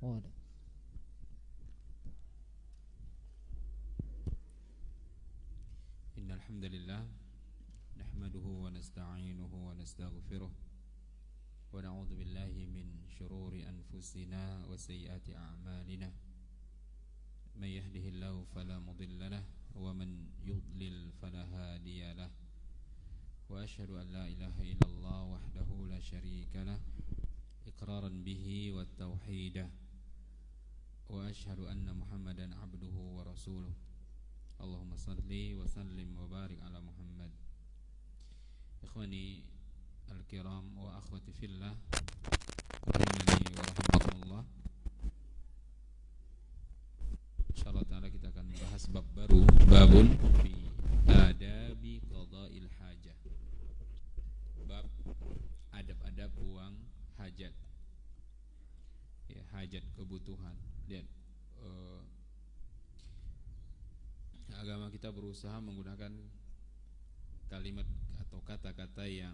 Oh, ada. Innal hamdalillah nahmaduhu wa nasta'inuhu wa nastaghfiruh wa na'udzu billahi min shururi anfusina wa sayyiati a'malina may yahdihillahu fala mudilla lahu wa man yudlil fala hadiya lahu wa asyhadu an la ilaha illallah wahdahu la syarika lahu iqraran bihi wat tauhidah wa asyhadu anna muhammadan abduhu wa rasuluh. Allahumma salli wa sallim wa barik ala Muhammad. Ikhwani al-kiram wa akhwati fillah, rahimani wa rahimakumullah. Insyaallah ta'ala kita akan membahas bab baru, babun fi adabi qada'il hajah. Bab adab-adab buang hajat. Ya, hajat kebutuhan. Lihat agama kita berusaha menggunakan kalimat atau kata-kata yang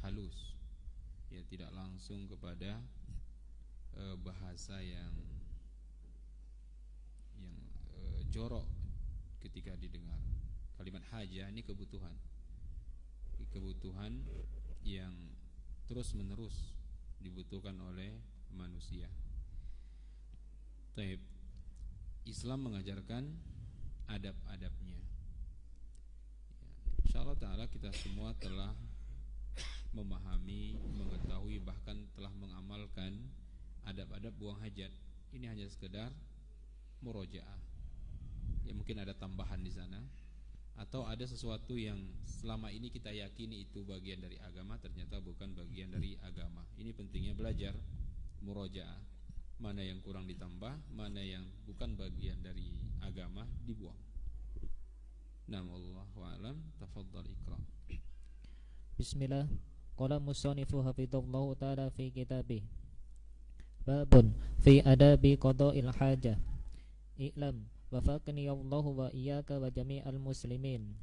halus, ya, tidak langsung kepada bahasa yang jorok ketika didengar. Kalimat hajah ini kebutuhan yang terus-menerus dibutuhkan oleh manusia. Taib. Islam mengajarkan adab-adabnya. Insyaallah ta'ala kita semua telah memahami, mengetahui, bahkan telah mengamalkan adab-adab buang hajat. Ini hanya sekedar murojaah. Ya, mungkin ada tambahan di sana, atau ada sesuatu yang selama ini kita yakini itu bagian dari agama, ternyata bukan bagian dari agama. Ini pentingnya belajar murojaah. Mana yang kurang ditambah, mana yang bukan bagian dari agama dibuang. Wallahu a'lam. Tafadhal Iqra. Bismillah. Qala musannifu hafidhallahu ta'ala fi kitabih. Babun fi adabi qada'il hajah. I'lam wafaqani Allahu wa iyyaka wa jami'al muslimin.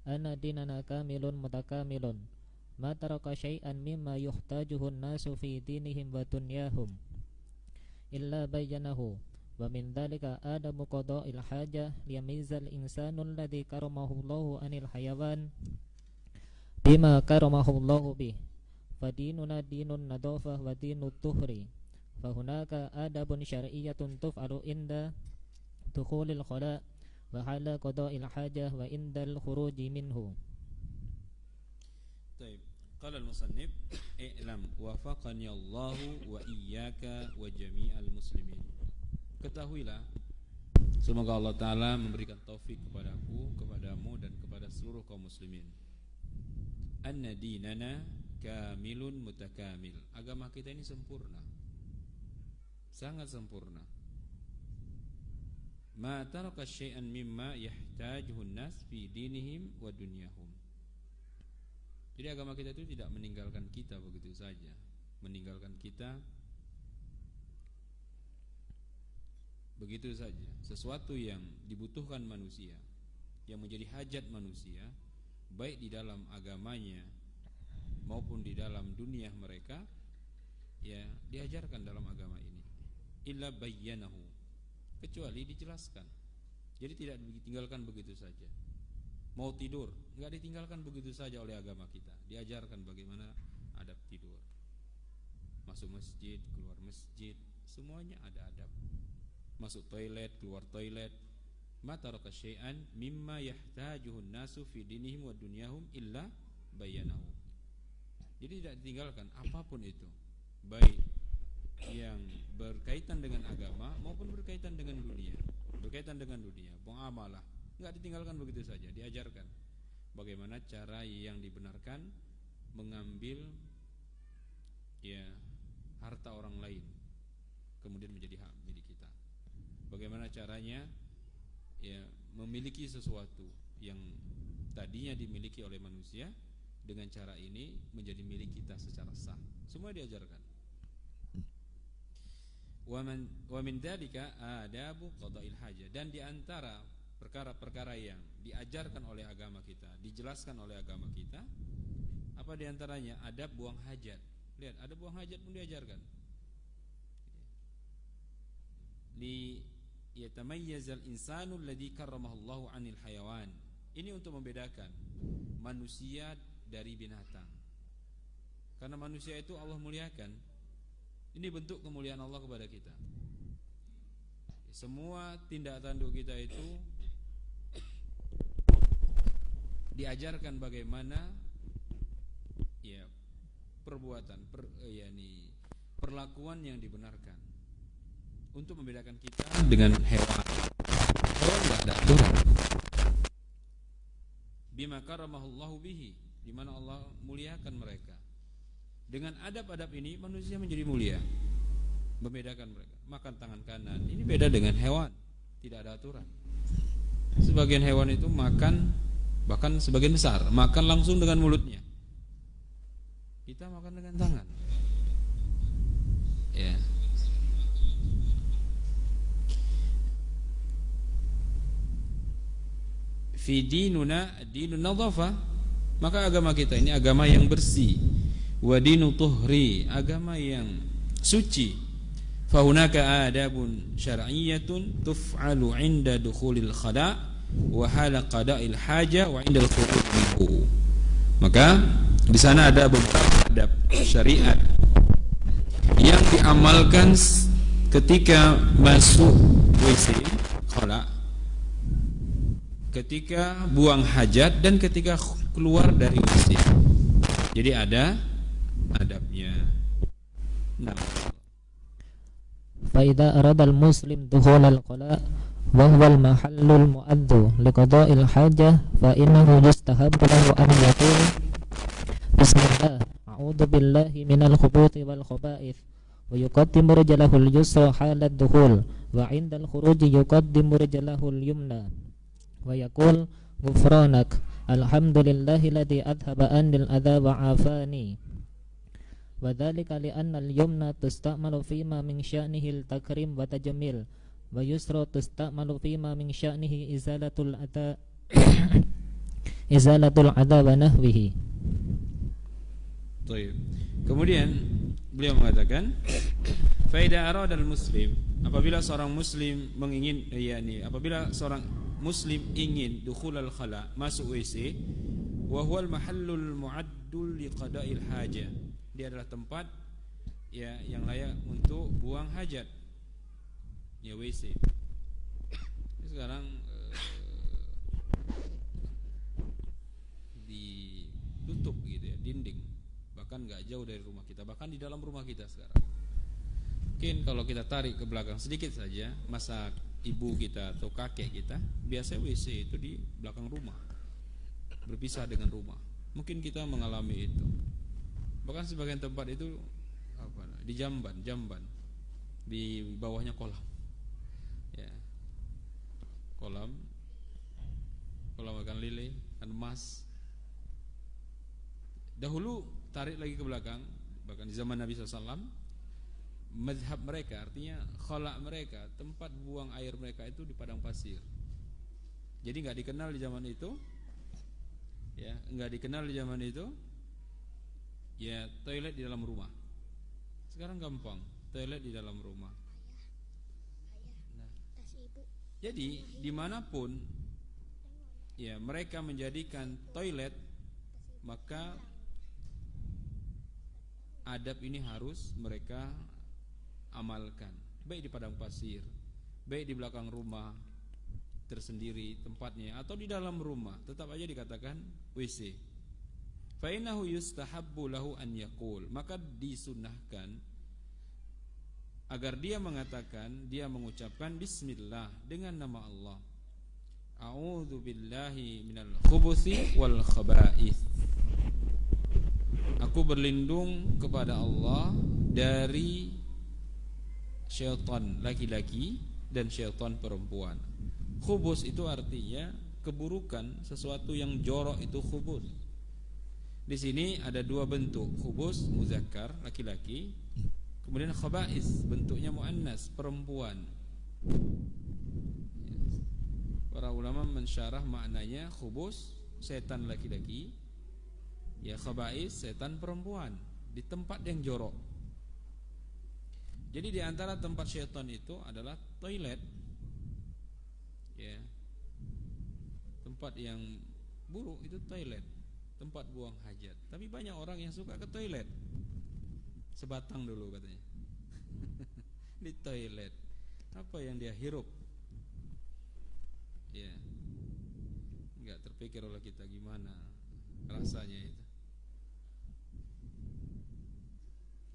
Anna dinana kamilun mutakamilun. Ma taraka syai'an mimma yuhtajuhu an-nasu fi dinihim wa dunyahum illa bayyanahu wa min dhalika adabu qada'il hajah liyamizal insanu alladhi karamahu Allahu anil hayawan bima karamahu Allahu bih fa dinuna dinun nadafah wa dinut tuhri fa hunaka adabun syar'iyyatun tuf'alu inda dukhulil khala wa hala qada'il hajah wa indal khuruji minhu. Baik. Qala al-musannif i'lam wafaqani Allahu wa iyyaka wa jami'al muslimin. Ketahuilah, semoga Allah Ta'ala memberikan taufik kepadaku, kepadamu, dan kepada seluruh kaum muslimin. Anna dinana kamilun mutakamil. Agama kita ini sempurna, sangat sempurna. Ma taraka syai'an mimma yahtajuhu an-nas fi dinihim wa dunyahum. Jadi agama kita itu tidak meninggalkan kita begitu saja, meninggalkan kita begitu saja. Sesuatu yang dibutuhkan manusia, yang menjadi hajat manusia, baik di dalam agamanya maupun di dalam dunia mereka, ya, diajarkan dalam agama ini. Illa bayyanahu, kecuali dijelaskan. Jadi tidak ditinggalkan begitu saja. Mau tidur, enggak ditinggalkan begitu saja oleh agama kita. Diajarkan bagaimana adab tidur. Masuk masjid, keluar masjid, semuanya ada adab. Masuk toilet, keluar toilet. Ma taraka syai'an mimma yahtajuhu an-nasu fi dinihim wa dunyahum illa bayyanahu. Jadi tidak ditinggalkan apapun itu, baik yang berkaitan dengan agama maupun berkaitan dengan dunia. Berkaitan dengan dunia, muamalah, enggak ditinggalkan begitu saja, diajarkan bagaimana cara yang dibenarkan mengambil, ya, harta orang lain kemudian menjadi hak milik kita. Bagaimana caranya, ya, memiliki sesuatu yang tadinya dimiliki oleh manusia, dengan cara ini menjadi milik kita secara sah. Semua diajarkan. Wa min dzalika adabu qada'il hajah. Dan di antara perkara-perkara yang diajarkan oleh agama kita, dijelaskan oleh agama kita, apa diantaranya? Adab buang hajat. Lihat, adab buang hajat pun diajarkan. li yatamayyazal insanu alladhi karramahu 'anil hayawan. Ini untuk membedakan manusia dari binatang. Karena manusia itu Allah muliakan. Ini bentuk kemuliaan Allah kepada kita. Semua tindak tanduk kita itu diajarkan bagaimana ya perbuatan perlakuan yang dibenarkan untuk membedakan kita dengan hewan. Hewan tidak ada aturan. Bima karamahullahu bihi, di mana Allah muliakan mereka. Dengan adab-adab ini manusia menjadi mulia. Membedakan mereka. Makan tangan kanan, ini beda dengan hewan, tidak ada aturan. Sebagian hewan itu makan, bahkan sebagian besar makan langsung dengan mulutnya. Kita makan dengan tangan. Ya. Fi dinuna dinun nadhafa, maka agama kita ini agama yang bersih. Wa dinu tuhri, agama yang suci. Fa hunaka adabun syar'iyyatun tuf'alu 'inda dukhulil khala' wa hala qada'il haja wa 'inda al-khuruj minhu. Maka di sana ada beberapa adab syariat yang diamalkan ketika masuk WC khala', ketika buang hajat, dan ketika keluar dari WC. Jadi ada adabnya. Nah, fa idza arada al-muslim dukhul al-qala' wa huwa al-mahallu al-mu'addu liqada'il hajah fa innahu yustahabbu lahu an yaqul bismillah a'udzu billahi minal khubuthi wal khaba'ith wa yuqaddimu rijlahu al-yusra hala ad-dukhul wa 'inda al-khuruji yuqaddimu rijlahu al-yumna wa yaqul ghufranak alhamdulillahi alladhi adhaba anni al-adha wa 'afani. وذلك لأن اليمنى تستعمل فيما من شأنه التكريم وتجميل ويسرى تستعمل فيما من شأنه إزالة الأذى ونحوه. Baik. Kemudian beliau mengatakan, faida aradal muslim, apabila seorang muslim apabila seorang muslim ingin dukhulal khala, masuk WC, wa huwal mahallul mu'addul liqada'il haja, dia adalah tempat ya yang layak untuk buang hajat, ya WC. Sekarang ditutup gitu ya, dinding, bahkan nggak jauh dari rumah kita, bahkan di dalam rumah kita sekarang. Mungkin kalau kita tarik ke belakang sedikit saja, masa ibu kita atau kakek kita, biasa WC itu di belakang rumah, berpisah dengan rumah. Mungkin kita mengalami itu. Bahkan sebagian tempat itu di jamban, di bawahnya kolam, ya, kolam ikan lele, ikan emas. Dahulu tarik lagi ke belakang, bahkan di zaman Nabi SAW, mazhab mereka, artinya khala mereka, tempat buang air mereka itu di padang pasir. Jadi nggak dikenal di zaman itu, ya, ya toilet di dalam rumah. Sekarang gampang, toilet di dalam rumah. Nah, jadi dimanapun ya mereka menjadikan toilet, maka adab ini harus mereka amalkan, baik di padang pasir, baik di belakang rumah tersendiri tempatnya, atau di dalam rumah, tetap aja dikatakan WC. Fa innahu yustahabbu lahu an yaqul, maka disunnahkan agar dia mengatakan, dia mengucapkan bismillah, dengan nama Allah. A'udzu billahi minal khubuthi wal khaba'ith. Aku berlindung kepada Allah dari syaitan laki-laki dan syaitan perempuan. Khubus itu artinya keburukan, sesuatu yang jorok itu khubus. Di sini ada dua bentuk, khubus muzakkar laki-laki, kemudian khaba'is bentuknya muannas perempuan. Para ulama mensyarah maknanya khubus setan laki-laki, ya khaba'is setan perempuan di tempat yang jorok. Jadi di antara tempat syaitan itu adalah toilet. Ya. Tempat yang buruk itu toilet, tempat buang hajat. Tapi banyak orang yang suka ke toilet. Sebatang dulu katanya. Di toilet. Apa yang dia hirup? Ya. Enggak terpikir oleh kita gimana rasanya itu.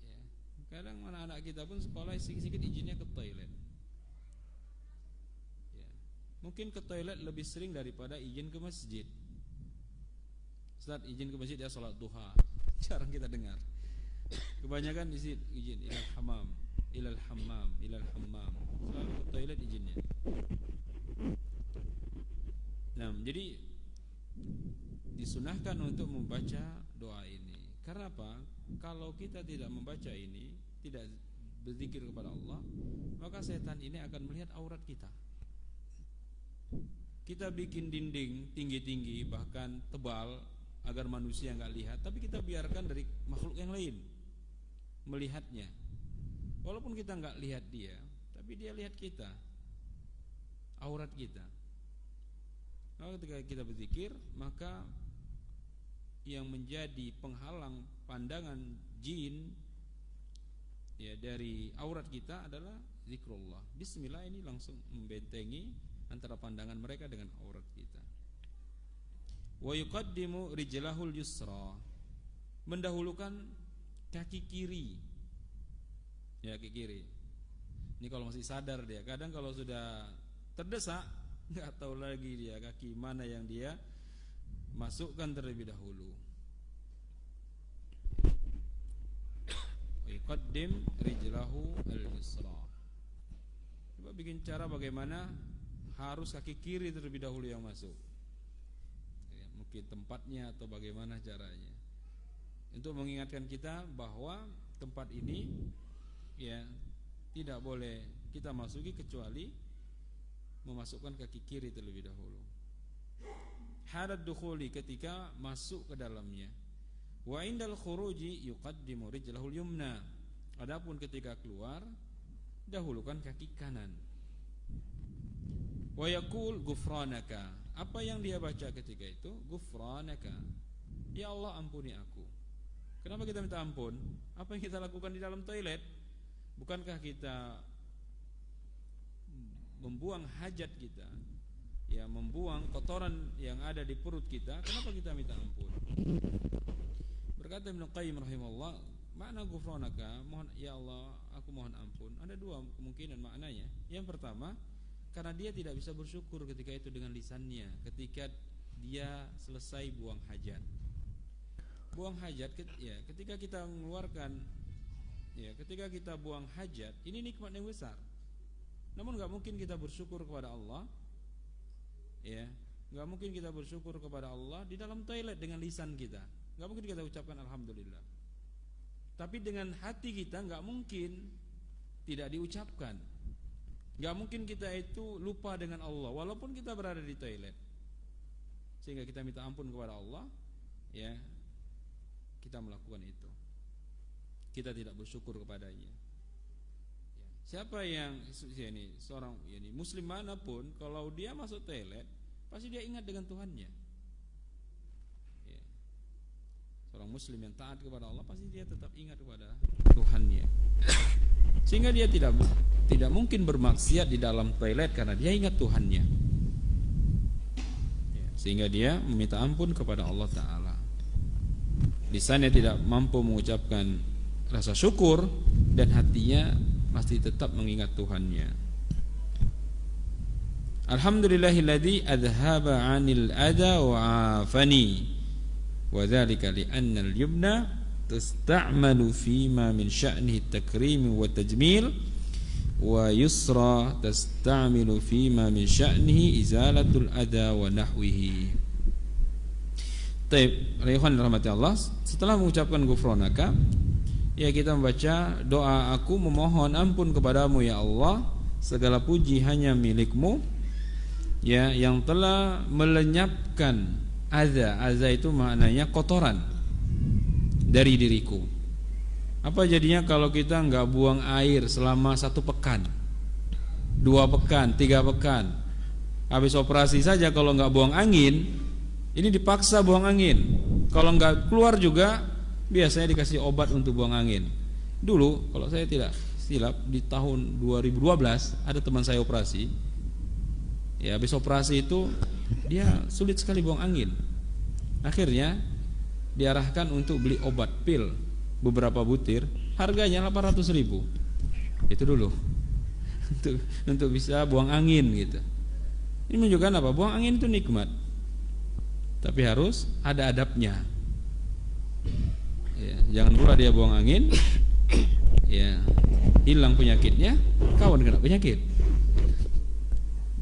Ya. Kadang anak-anak kita pun sekolah sedikit-sedikit izinnya ke toilet. Ya. Mungkin ke toilet lebih sering daripada izin ke masjid. Ustaz, izin ke masjid ya salat duha. Jarang kita dengar. Kebanyakan izin ilal hammam, ilal hammam, ilal hammam. Selalu ke toilet izinnya. Nah, jadi disunahkan untuk membaca doa ini. Karena apa? Kalau kita tidak membaca ini, tidak berzikir kepada Allah, maka setan ini akan melihat aurat kita. Kita bikin dinding tinggi-tinggi, bahkan tebal, agar manusia nggak lihat, tapi kita biarkan dari makhluk yang lain melihatnya. Walaupun kita nggak lihat dia, tapi dia lihat kita, aurat kita. Kalau ketika kita berzikir, maka yang menjadi penghalang pandangan jin ya dari aurat kita adalah zikrullah. Bismillah ini langsung membentengi antara pandangan mereka dengan aurat kita. Wa yuqaddimu rijlahul yusra, mendahulukan kaki kiri. Ya, kaki kiri. Ini kalau masih sadar dia. Kadang kalau sudah terdesak, enggak tahu lagi dia kaki mana yang dia masukkan terlebih dahulu. Wa yuqaddim rijlahu al-yusra. Coba bikin cara bagaimana harus kaki kiri terlebih dahulu yang masuk. Mungkin tempatnya atau bagaimana caranya, untuk mengingatkan kita bahwa tempat ini ya tidak boleh kita masuki kecuali memasukkan kaki kiri terlebih dahulu. Hadat dukhuli, ketika masuk ke dalamnya. Wa indal khuruji yuqaddimu rijlahul yumna, adapun ketika keluar dahulukan kaki kanan. Wa yaqul ghufranaka, apa yang dia baca ketika itu? Ghufranaka, ya Allah ampuni aku. Kenapa kita minta ampun? Apa yang kita lakukan di dalam toilet? Bukankah kita membuang hajat kita, ya membuang kotoran yang ada di perut kita? Kenapa kita minta ampun? Berkata Ibnu Qayyim rahimahullah, makna ghufranaka, mohon ya Allah aku mohon ampun, ada dua kemungkinan maknanya. Yang pertama, karena dia tidak bisa bersyukur ketika itu dengan lisannya, ketika dia selesai buang hajat. Buang hajat ya, ketika kita mengeluarkan ya, ketika kita buang hajat, ini nikmat yang besar. Namun enggak mungkin kita bersyukur kepada Allah. Ya, enggak mungkin kita bersyukur kepada Allah di dalam toilet dengan lisan kita. Enggak mungkin kita ucapkan alhamdulillah. Tapi dengan hati kita enggak mungkin tidak diucapkan. Gak mungkin kita itu lupa dengan Allah walaupun kita berada di toilet, sehingga kita minta ampun kepada Allah. Ya, kita melakukan itu, kita tidak bersyukur kepadanya. Ya. Siapa yang ini seorang ini muslim manapun, kalau dia masuk toilet pasti dia ingat dengan Tuhannya. Ya. Seorang muslim yang taat kepada Allah pasti dia tetap ingat kepada Tuhannya, sehingga dia tidak mungkin bermaksiat di dalam toilet karena dia ingat Tuhannya. Sehingga dia meminta ampun kepada Allah Ta'ala. Lisannya tidak mampu mengucapkan rasa syukur, dan hatinya masih tetap mengingat Tuhannya. Alhamdulillahilladzi adhaba 'anil adha wa 'afani, wa dzalika li anna al-yumna tusta'malu fima min sya'nihi at-takrim wa tajmil, wa yusra tasta'milu fima min sya'nihi izalatul adha wa nahwihi. Baik, rahmati Allah, setelah mengucapkan ghufranaka, ya kita membaca doa aku memohon ampun kepadamu ya Allah, segala puji hanya milikmu ya yang telah melenyapkan adza. Adza itu maknanya kotoran dari diriku. Apa jadinya kalau kita nggak buang air selama 1 pekan, 2 pekan, 3 pekan? Habis operasi saja kalau nggak buang angin, ini dipaksa buang angin. Kalau nggak keluar juga, biasanya dikasih obat untuk buang angin. Dulu kalau saya tidak silap di tahun 2012 ada teman saya operasi. Ya habis operasi itu dia sulit sekali buang angin. Akhirnya diarahkan untuk beli obat pil beberapa butir, harganya 800.000. Itu dulu untuk bisa buang angin gitu. Ini menunjukkan apa? Buang angin itu nikmat, tapi harus ada adabnya. Ya, jangan pula dia buang angin, ya hilang penyakitnya, kawan kena penyakit.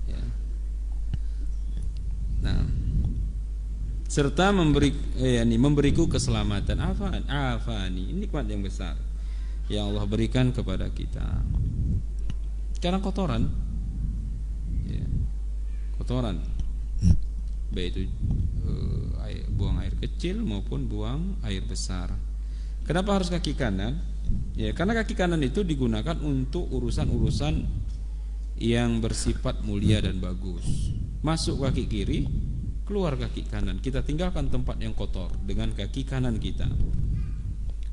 Ya. Nah, serta memberiku keselamatan. Afani, ini nikmat yang besar yang Allah berikan kepada kita. Karena kotoran, ya, kotoran, baik itu buang air kecil maupun buang air besar. Kenapa harus kaki kanan? Ya, karena kaki kanan itu digunakan untuk urusan-urusan yang bersifat mulia dan bagus. Masuk kaki kiri, keluar kaki kanan. Kita tinggalkan tempat yang kotor dengan kaki kanan kita.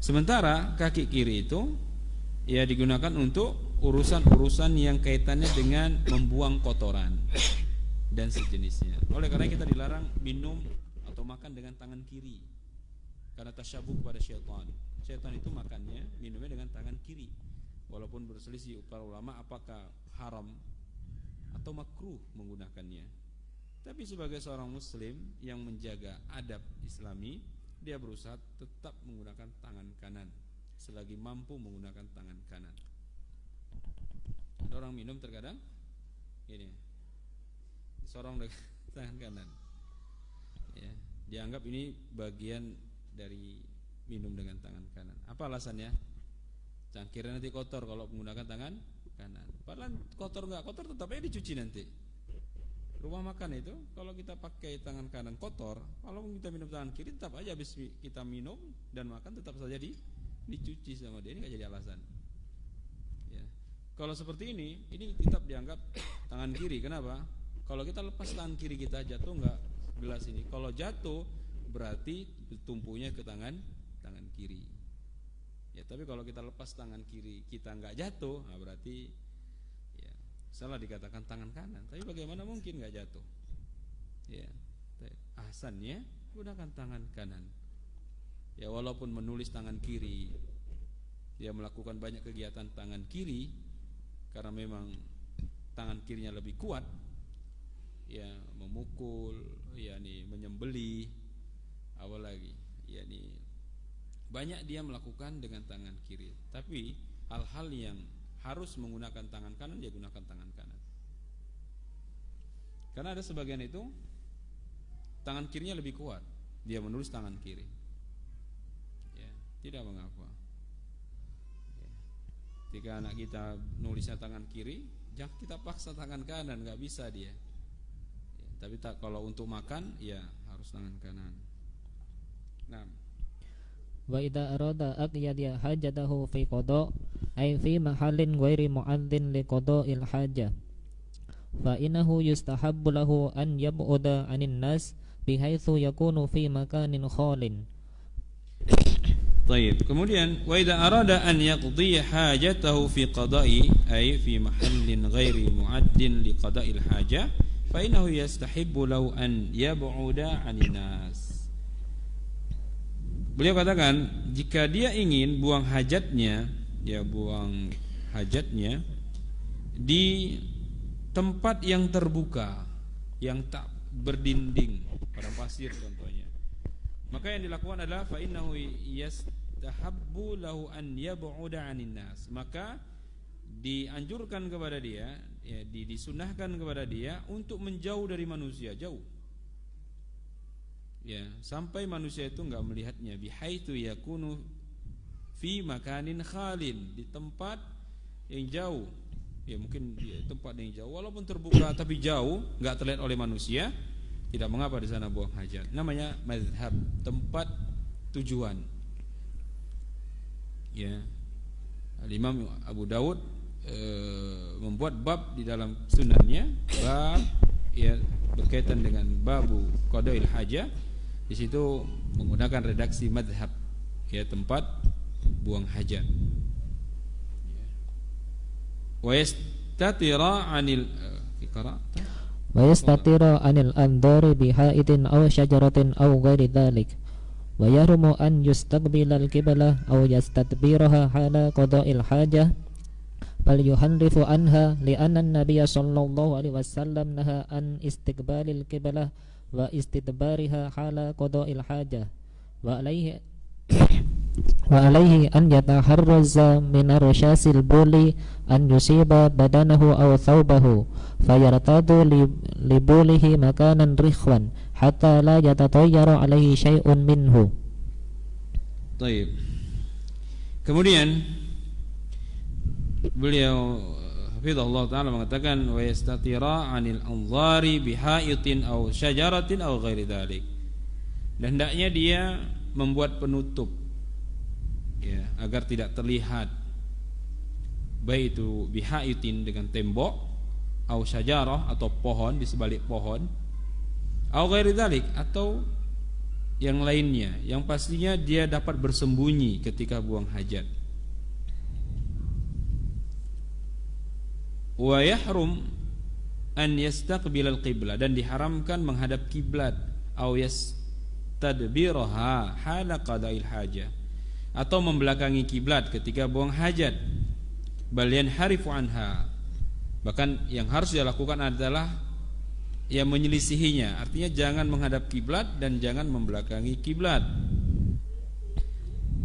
Sementara kaki kiri itu ya digunakan untuk urusan-urusan yang kaitannya dengan membuang kotoran dan sejenisnya. Oleh karena kita dilarang minum atau makan dengan tangan kiri, karena tasyabuh pada syaitan. Syaitan itu makannya, minumnya dengan tangan kiri. Walaupun berselisih para ulama apakah haram atau makruh menggunakannya. Tapi sebagai seorang muslim yang menjaga adab islami, dia berusaha tetap menggunakan tangan kanan selagi mampu menggunakan tangan kanan. Ada orang minum terkadang ini disorong dengan tangan kanan, ya, dianggap ini bagian dari minum dengan tangan kanan. Apa alasannya? Cangkirnya nanti kotor kalau menggunakan tangan kanan. Padahal kotor nggak kotor tetap aja dicuci nanti. Rumah makan itu kalau kita pakai tangan kanan kotor, kalau kita minum tangan kiri tetap aja habis kita minum dan makan tetap saja dicuci sama dia. Ini nggak jadi alasan. Ya. Kalau seperti ini tetap dianggap tangan kiri. Kenapa? Kalau kita lepas tangan kiri kita jatuh nggak gelas ini. Kalau jatuh berarti tumpunya ke tangan kiri. Ya, tapi kalau kita lepas tangan kiri kita nggak jatuh, nah berarti ya salah dikatakan tangan kanan. Tapi bagaimana mungkin nggak jatuh? Ya, ahsannya gunakan tangan kanan. Ya, walaupun menulis tangan kiri, dia melakukan banyak kegiatan tangan kiri karena memang tangan kirinya lebih kuat. Ya, memukul, yakni menyembelih, apa lagi? Yakni banyak dia melakukan dengan tangan kiri. Tapi hal-hal yang harus menggunakan tangan kanan, dia gunakan tangan kanan. Karena ada sebagian itu tangan kirinya lebih kuat, dia menulis tangan kiri. Ya, tidak mengapa. Ya. Jika anak kita nulisnya tangan kiri, jangan kita paksa tangan kanan, nggak bisa dia. Ya, tapi kalau untuk makan, ya harus tangan kanan. Nah, wa idza arada aqyada hajatahu fi qada ay fi mahallin ghairi mu'adzin li qada'il hajah fa innahu yustahabbu lahu an yab'uda 'anil nas bihaitsu yakunu fi makanin khalin. Baik. Kemudian wa idza arada an yaqdi hajatahu fi qada'i ay fi mahallin ghairi mu'addin li qada'il hajah fa innahu yastahibbu lahu an yab'uda 'anil nas. Beliau katakan, jika dia ingin buang hajatnya, ya buang hajatnya di tempat yang terbuka, yang tak berdinding, pada pasir contohnya, maka yang dilakukan adalah fa innahu yastahabbu lahu an yab'uda 'anil nas. Maka dianjurkan kepada dia, ya, disunahkan kepada dia untuk menjauh dari manusia, jauh. Ya, sampai manusia itu enggak melihatnya, bihaitsu yakunu fi makanin khalin, di tempat yang jauh. Ya, mungkin di tempat yang jauh walaupun terbuka tapi jauh, enggak terlihat oleh manusia, tidak mengapa di sana buang hajat. Namanya mazhab, tempat tujuan. Ya, Imam Abu Daud membuat bab di dalam sunannya, bab ya berkaitan dengan babu qadail hajah. Di situ menggunakan redaksi madhab, ya, tempat buang hajat. Wa yastatira 'anil wa yastatira 'anil andari bihaitin aw syajaratin aw ghairi dzalik wa yahrumu an yustaqbila al-qiblah aw yastadbiraha hala qada'il hajah bal yuhanrifu anha li'anna an-nabiy sallallahu alaihi wasallam naha an istiqbalil qiblah wa istidbariha hala qada'il hajah wa alaihi an yataharraza min arsyasil buli an yusiba badanahu aw thawbahu fayartadu li bulihi makanan rikhwan hatta la yatatayyaru alaihi syai'un minhu. Baik. Kemudian beliau hafizahullah taala mengatakan wa yastatira 'anil anzari bihaitin aw syajaratin aw ghairi dzalik. Dan hendaknya dia membuat penutup, ya, agar tidak terlihat, baik itu bihaitin dengan tembok, au syajarah atau pohon, di sebalik pohon, au ghairi dzalik atau yang lainnya, yang pastinya dia dapat bersembunyi ketika buang hajat. Wa yahrum an yastaqbilal qiblah, dan diharamkan menghadap kiblat, au yastadbiraha hala qada'il hajah, atau membelakangi kiblat ketika buang hajat. Balian harifu anha, bahkan yang harus dia lakukan adalah yang menyelisihinya, artinya jangan menghadap kiblat dan jangan membelakangi kiblat.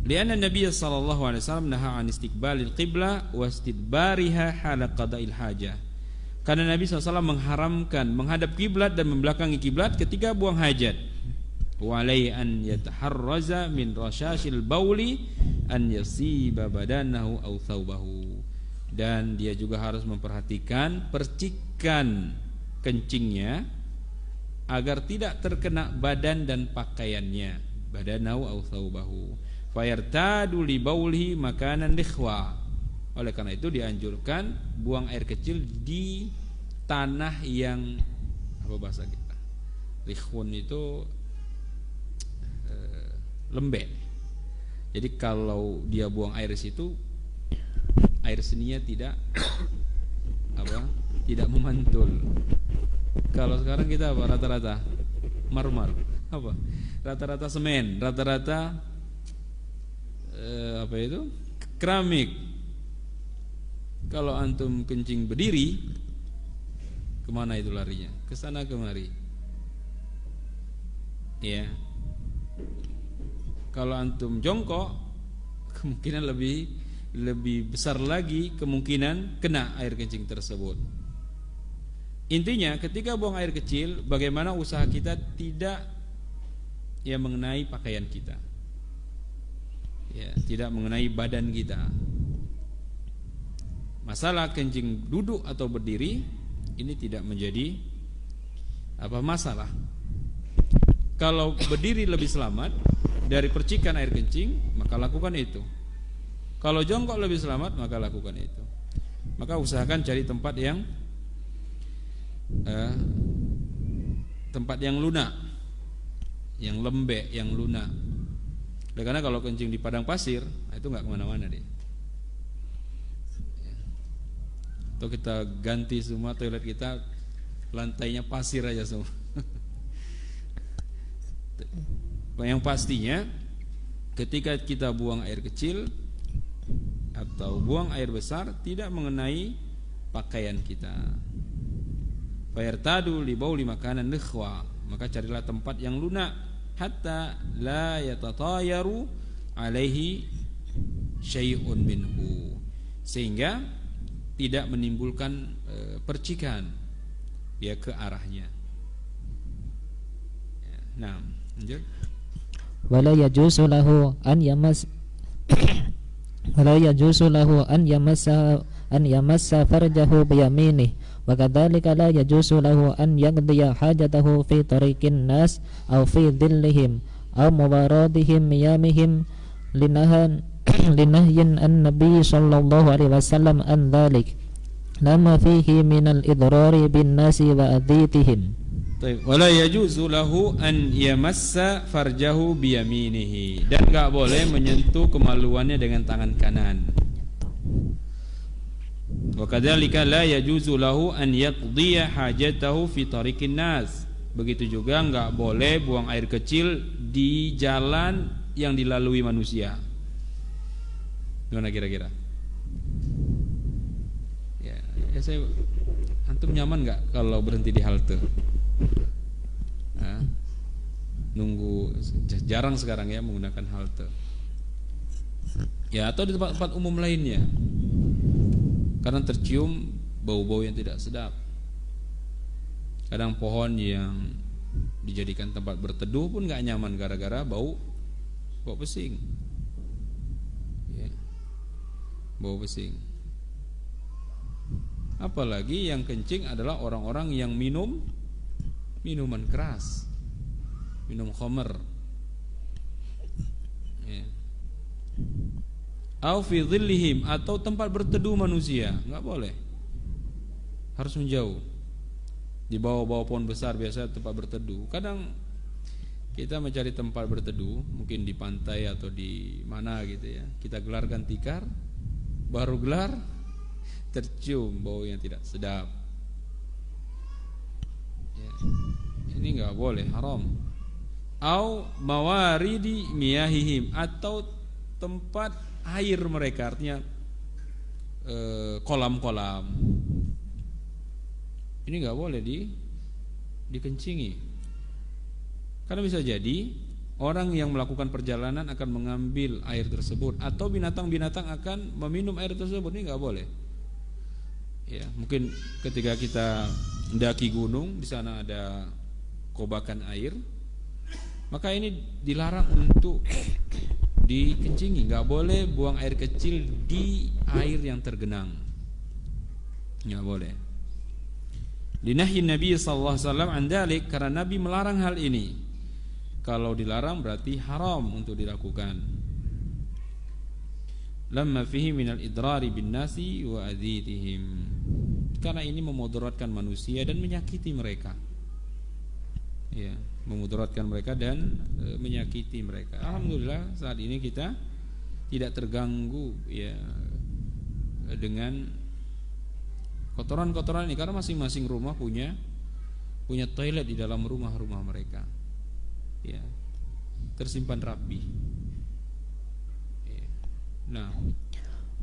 Lianna Nabi sallallahu alaihi wasallam naha an istiqbalil qiblah wa istidbariha hala qada'il hajah. Karena Nabi SAW mengharamkan menghadap kiblat dan membelakangi kiblat ketika buang hajat. Wa alai an yataharraza min rasyasil bauli an yasiba badanahu aw thawbahu, dan dia juga harus memperhatikan percikan kencingnya agar tidak terkena badan dan pakaiannya, badanahu aw thawbahu, fayartadu li baulihi makanan likhwa. Oleh karena itu dianjurkan buang air kecil di tanah yang, apa bahasa kita, likhun itu lembek. Jadi kalau dia buang air di situ, air seninya tidak tidak memantul. Kalau sekarang kita apa rata-rata marmer, apa rata-rata semen, rata-rata apa itu keramik. Kalau antum kencing berdiri, kemana itu larinya? Ke sana kemari. Ya. Kalau antum jongkok, kemungkinan lebih besar lagi kemungkinan kena air kencing tersebut. Intinya ketika buang air kecil, bagaimana usaha kita tidak mengenai pakaian kita, ya, tidak mengenai badan kita. Masalah kencing duduk atau berdiri ini tidak menjadi masalah. Kalau berdiri lebih selamat dari percikan air kencing, maka lakukan itu. Kalau jongkok lebih selamat, maka lakukan itu. Maka usahakan cari tempat yang lunak, yang lembek, yang lunak. Karena kalau kencing di padang pasir, itu nggak kemana-mana dia. Atau kita ganti semua toilet kita, lantainya pasir aja semua. Yang pastinya ketika kita buang air kecil atau buang air besar, tidak mengenai pakaian kita. Fayartadu li bauli makanan likhwa, maka carilah tempat yang lunak, hatta la yatatayaru alaihi syai'un minhu, sehingga tidak menimbulkan percikan ya ke arahnya. Nah, lanjut. Wala yajuzu lahu an yamassa farjahu biyaminih, wa kadzalika la yajuzu lahu an yaqdiya hajatahu fi tariqin nas aw fi dhillihim aw muwaradihim miyamihim linahan linahyin an-nabi sallallahu alaihi wasallam an dzalik lama fihi minal idrari bin nasi wa aditihim. Wala yajuzu lahu an yamassa farjahu biyaminihi, dan enggak boleh menyentuh kemaluannya dengan tangan kanan. Wa kadzalika la yajuzu lahu an yaqdiya hajatahu fi tariqin nas. Begitu juga enggak boleh buang air kecil di jalan yang dilalui manusia. Gimana kira-kira? Ya saya, antum nyaman enggak kalau berhenti di halte? Nunggu, jarang sekarang ya menggunakan halte. Ya, atau di tempat-tempat umum lainnya. Karena tercium bau-bau yang tidak sedap. Kadang pohon yang dijadikan tempat berteduh pun gak nyaman gara-gara bau pesing. Ya, bau pesing. Apalagi yang kencing adalah orang-orang yang minum minuman keras, minum khamr, ya. Au fi dhillihim, atau tempat berteduh manusia, nggak boleh, harus menjauh. Di bawah-bawah pohon besar biasa tempat berteduh. Kadang kita mencari tempat berteduh, mungkin di pantai atau di mana gitu ya. Kita gelarkan tikar, baru gelar tercium bau yang tidak sedap. Ini enggak boleh, haram. Au mawaridi miyahihim, atau tempat air mereka, artinya kolam-kolam. Ini enggak boleh dikencingi. Karena bisa jadi orang yang melakukan perjalanan akan mengambil air tersebut, atau binatang-binatang akan meminum air tersebut. Ini enggak boleh. Ya, mungkin ketika kita mendaki gunung, di sana ada kobakan air, maka ini dilarang untuk dikencingi. Nggak boleh buang air kecil di air yang tergenang, nggak boleh. Linahyin Nabi sallallahu alaihi wasallam an dzalik, karena Nabi melarang hal ini. Kalau dilarang berarti haram untuk dilakukan. Lamma fihi minal idrari bin nasi wa adzitihim, karena ini memudaratkan manusia dan menyakiti mereka. Ya, memudaratkan mereka dan menyakiti mereka. Alhamdulillah saat ini kita tidak terganggu ya dengan kotoran-kotoran ini, karena masing-masing rumah punya toilet di dalam rumah-rumah mereka. Ya, tersimpan rapi. Nah,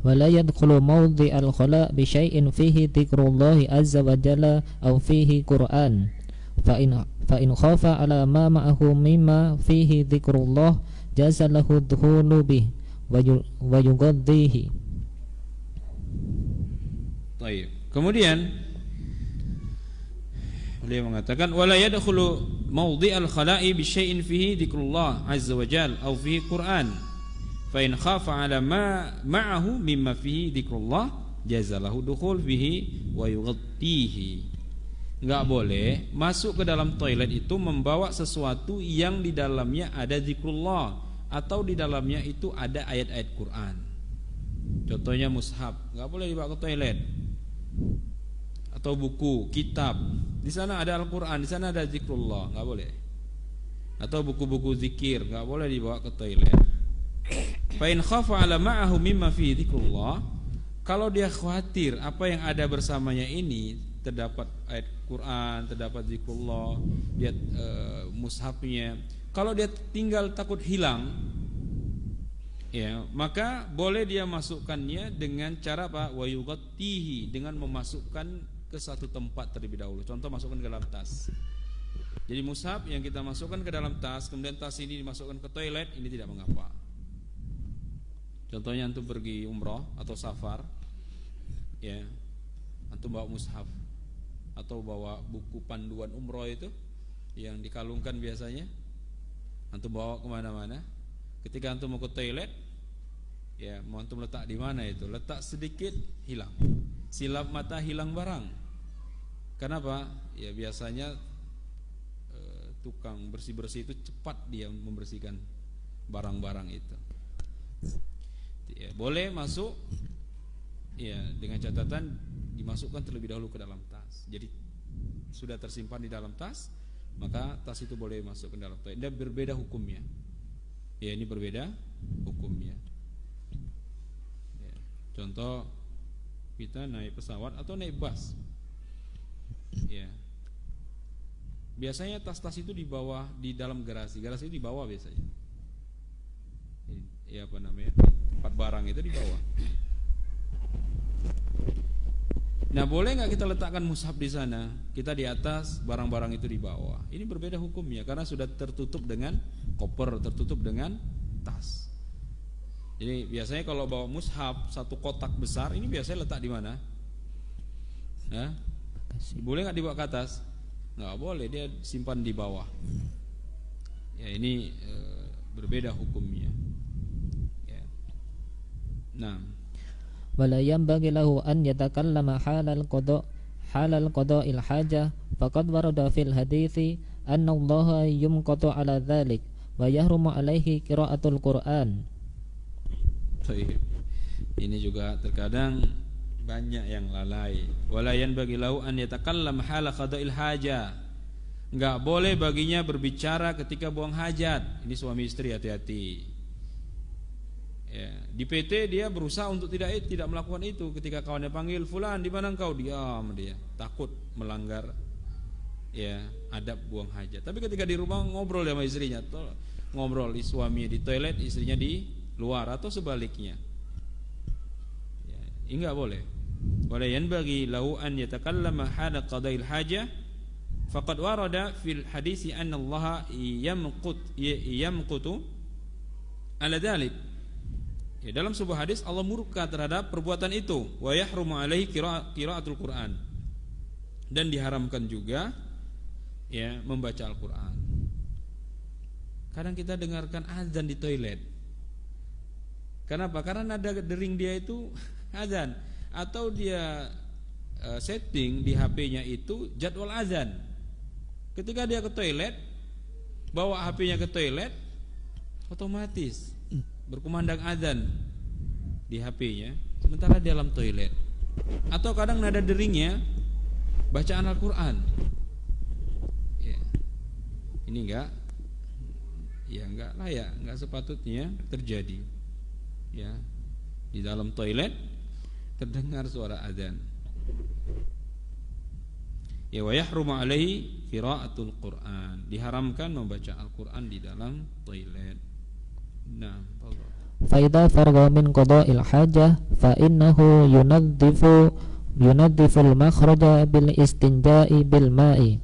wala yadkhulu mawdi al-khala' bi syai'in fihi dzikrullah azza wa jalla aw fihi Qur'an fa in khafa ala ma ma'ahu mimma fihi dzikrullah jaza lahu dhuhulu bih wa yughaddihi. Baik. Kemudian beliau mengatakan wala yadkhulu mawdi al-khala'i bi syai'in fihi dzikrullah azza wa jalla aw fihi Qur'an fa in khafa ala ma ma'ahu mimma fihi dzikrullah jazalahu dukhul fihi wa yughaddihi. Enggak boleh masuk ke dalam toilet itu membawa sesuatu yang di dalamnya ada zikrullah atau di dalamnya itu ada ayat-ayat Quran. Contohnya mushaf, enggak boleh dibawa ke toilet. Atau buku, kitab. Di sana ada Al-Qur'an, di sana ada zikrullah, enggak boleh. Atau buku-buku zikir, enggak boleh dibawa ke toilet. Fa in khafa ala ma'ahu mimma fi dzikrullah, kalau dia khawatir apa yang ada bersamanya ini terdapat ayat Quran, terdapat zikrullah, dia mushafnya, kalau dia tinggal takut hilang, ya, maka boleh dia masukkannya dengan cara apa? Wa yughaddihi, dengan memasukkan ke satu tempat terlebih dahulu. Contoh, masukkan ke dalam tas. Jadi mushaf yang kita masukkan ke dalam tas, kemudian tas ini dimasukkan ke toilet, ini tidak mengapa. Contohnya antum pergi umrah atau safar, ya, antum bawa mushaf atau bawa buku panduan umrah itu yang dikalungkan biasanya, antum bawa kemana-mana. Ketika antum mau ke toilet, ya, mau antum letak di mana itu, letak sedikit hilang, silap mata hilang barang. Kenapa? Ya biasanya tukang bersih-bersih itu cepat dia membersihkan barang-barang itu. Ya, boleh masuk ya dengan catatan dimasukkan terlebih dahulu ke dalam tas. Jadi sudah tersimpan di dalam tas, maka tas itu boleh masuk ke dalam toilet. Dan berbeda hukumnya. Ya, ini berbeda hukumnya. Ya, contoh kita naik pesawat atau naik bus. Ya. Biasanya tas-tas itu di bawah, di dalam garasi. Garasi itu di bawah biasanya. Ya apa namanya? Tempat barang itu di bawah. Nah, boleh nggak kita letakkan mushaf di sana? Kita di atas, barang-barang itu di bawah. Ini berbeda hukumnya karena sudah tertutup dengan koper, tertutup dengan tas. Jadi biasanya kalau bawa mushaf satu kotak besar, ini biasanya letak di mana? Nah, boleh nggak dibawa ke atas? Nggak boleh, dia simpan di bawah. Ya, ini berbeda hukumnya. Ya. Nah, wala yanbaghi lahu an yatakallama halal qada'il hajah faqad warada fil hadithi anna Allah yumqatu ala dhalik wa yahrumu alaihi qiraatul Qur'an. Ini juga terkadang banyak yang lalai. Walayan bagi lahu an yatakallam hala qada'il haja. Enggak boleh baginya berbicara ketika buang hajat. Ini suami istri, hati-hati. Ya, di PT dia berusaha untuk tidak melakukan itu. Ketika kawannya panggil, "Fulan, di mana engkau?" Diam dia, takut melanggar ya adab buang hajat. Tapi ketika di rumah ngobrol sama istrinya, ngobrol di suami di toilet, istrinya di luar atau sebaliknya. Ya, ini enggak boleh. Wala yanbaghi lahu an yatakallama hala qada'il hajah faqad warada fil hadisi anna Allah yamqutu ala dhalik. Ya, dalam sebuah hadis Allah murka terhadap perbuatan itu, wa yahrumu alaihi qiraatul Qur'an. Dan diharamkan juga ya membaca Al-Qur'an. Kadang kita dengarkan azan di toilet. Kenapa? Karena nada dering dia itu azan. Atau dia setting di HP-nya itu jadwal azan. Ketika dia ke toilet, bawa HP-nya ke toilet, otomatis berkumandang azan di HP-nya sementara di dalam toilet. Atau kadang nada deringnya bacaan Al-Qur'an. Ya. Ini enggak layak, enggak sepatutnya terjadi. Ya. Di dalam toilet terdengar suara azan. Ya, wa yahrumu alaihi qiraatul Qur'an. Diharamkan membaca Al-Qur'an di dalam toilet. Nah, Allah. Fa idza faragha min qada'il hajah fa innahu yunaddifu al-makhraja bil istinja'i bil ma'i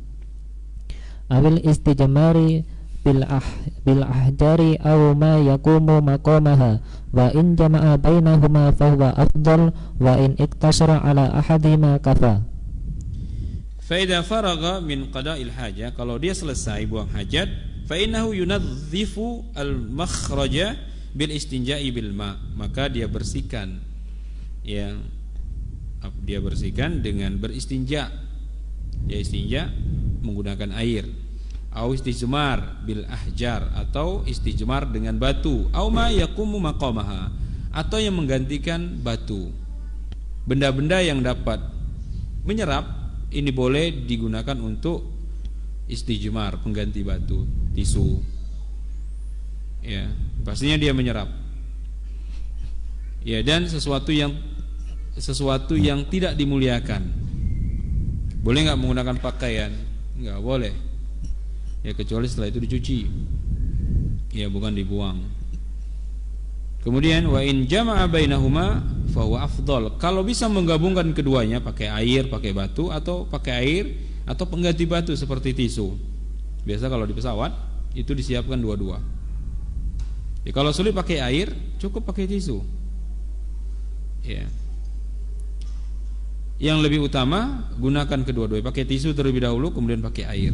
awil istijmari bil ahjari aw ma yaqumu maqamaha wa in jama'a bainahuma fa huwa afdal wa in iktasara ala ahadima kafa. Fa idza faragha min qada'il hajah, kalau dia selesai buang hajat, fa innahu yunadzifu al-makhraja bil istinja'i bil ma, maka dia bersihkan dengan beristinja. Dia istinja menggunakan air. Au istijmar bil ahjar, atau istijmar dengan batu, au ma yaqumu maqamaha, atau yang menggantikan batu. Benda-benda yang dapat menyerap ini boleh digunakan untuk istijmar, pengganti batu, tisu. Ya, pastinya dia menyerap. Ya, dan sesuatu yang tidak dimuliakan. Boleh enggak menggunakan pakaian? Enggak boleh. Ya, kecuali setelah itu dicuci. Ya, bukan dibuang. Kemudian wa in jama'a bainahuma fa huwa afdal. Kalau bisa menggabungkan keduanya, pakai air, pakai batu, atau pakai air atau pengganti batu seperti tisu. Biasa kalau di pesawat itu disiapkan dua-dua. Ya, kalau sulit pakai air, cukup pakai tisu. Ya. Yang lebih utama gunakan kedua-duanya, pakai tisu terlebih dahulu kemudian pakai air.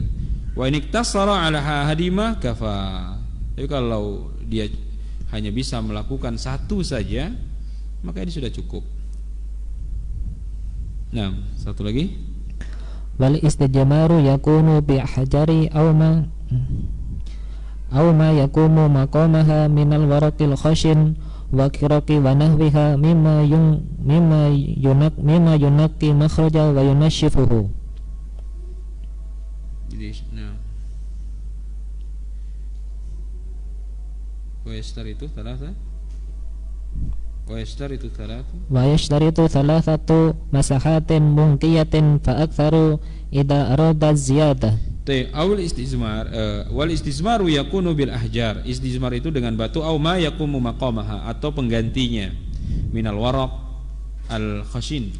Wa in iktasara ala hadimah kafa. Tapi kalau dia hanya bisa melakukan satu saja, maka ini sudah cukup. Nah, satu lagi. Wal istijmaru yakunu bi hajari aw ma yakumu maqamaha minal waraqil khashin wa kiraki wa nahwiha mimma yunaqi makhraja wa yunashifuhu. Jadi wa yashtaritu thalathatu masahatin munqiyatin fa aktharu idza arada ziyadah. Awal istizmar wal istizmaru yakunu bil ahjar. Istizmar itu dengan batu au ma yakumu maqamaha, atau penggantinya, minal waraq al khashin,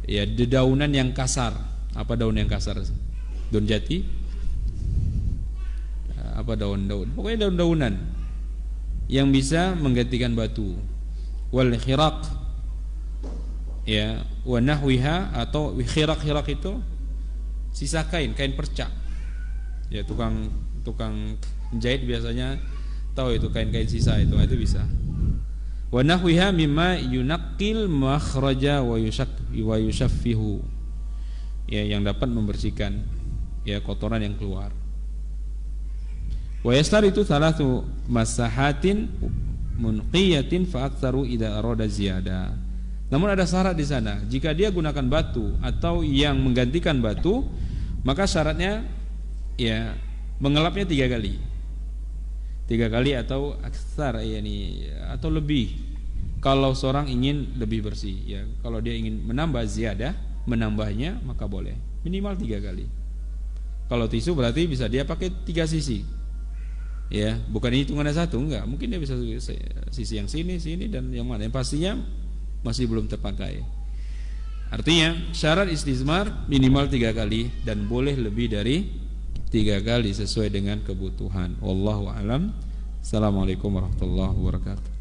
ya dedaunan yang kasar. Apa daun yang kasar? Daun jati? Apa daun-daun? Pokoknya daun-daunan yang bisa menggantikan batu. Wal khiraq, ya, wa nahwiha, atau khiraq itu sisa kain perca. Ya, tukang jahit biasanya tahu itu kain-kain sisa itu bisa. Wa nahwiha mimma yunaqqil makhraja wa yushaffihu, ya, yang dapat membersihkan, ya, kotoran yang keluar. Wa yastaritu thalathu masahatin munqiyatin fa aktsaru idza arada ziyada. Namun ada syarat di sana. Jika dia gunakan batu atau yang menggantikan batu, maka syaratnya, ya, mengelapnya 3 kali. 3 kali atau aksar, atau lebih. Kalau seorang ingin lebih bersih, ya. Kalau dia ingin menambah ziyadah, menambahnya, maka boleh minimal 3 kali. Kalau tisu berarti bisa dia pakai 3 sisi. Ya, bukan hitungannya 1, enggak. Mungkin dia bisa sisi yang sini dan yang mana. Yang pastinya masih belum terpakai. Artinya syarat istizmar minimal 3 kali dan boleh lebih dari 3 kali sesuai dengan kebutuhan. Wallahu a'lam. Assalamualaikum warahmatullahi wabarakatuh.